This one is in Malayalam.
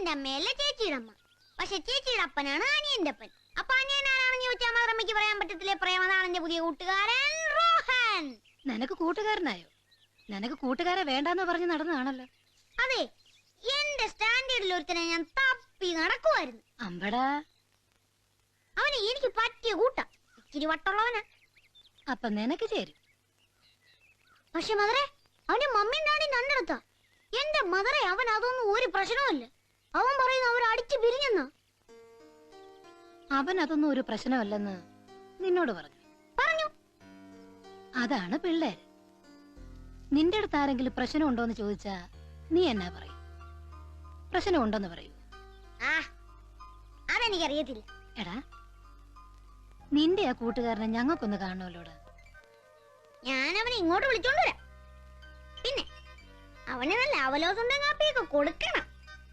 അനിയന്റെ അമ്മയല്ല ചേച്ചിയുടെ അമ്മ. പക്ഷെ ചേച്ചിയുടെ അപ്പനാണ് അനിയന്റെ അപ്പൻ. അപ്പൊ അനിയൻ ആരാണെന്ന് ചോദിച്ചാൽ മദറമ്മയ്ക്ക് പറയാൻ പറ്റത്തില്ലേ. പ്രേമതാണ് എന്റെ പുതിയ കൂട്ടുകാരൻ റോഹൻ. നിനക്ക് കൂട്ടുകാരനായോ? നിനക്ക് കൂട്ടുകാരെ വേണ്ടാന്ന് പറഞ്ഞ് നടന്നതാണല്ലോ. അതെ, എന്റെ സ്റ്റാൻഡേർഡിൽ ഒരുത്തനെ ഞാൻ തപ്പി നടക്കുമായിരുന്നു. അമ്പടാ, അവനെ എനിക്ക് പറ്റിയ കൂട്ടാ. ഇച്ചിരി വട്ടുള്ളവനാ. അപ്പൊ നിനക്ക് ചേരും. പക്ഷെ മദറെ, അവന്റെ മമ്മിയും ഡാഡിയും രണ്ടിടത്താ. എന്റെ മദറെ, അവൻ അതൊന്നും ഒരു പ്രശ്നമല്ല. അവൻ പറയുന്നു അവർ അടിച്ചു പിരിഞ്ഞെന്നാ. അവൻ അതൊന്നും ഒരു പ്രശ്നമല്ലെന്ന് നിന്നോട് പറഞ്ഞു. അതാണ് പിള്ളേര്. നിന്റെ അടുത്ത് ആരെങ്കിലും പ്രശ്നം ഉണ്ടോന്ന് ചോദിച്ചാ നീ എന്നാ പറയും? പ്രശ്നം ഉണ്ടെന്ന് പറയൂ. അതെനിക്കറിയത്തില്ല. എടാ, നിന്റെ ആ കൂട്ടുകാരനെ ഞങ്ങൾക്കൊന്ന് കാണണമല്ലോടാ. ഞാൻ അവനെ ഇങ്ങോട്ട് വിളിച്ചോണ്ട് വരാം. പിന്നെ അവന് നല്ല അവലോസുണ്ട കാപ്പിയൊക്കെ കൊടുക്കണം.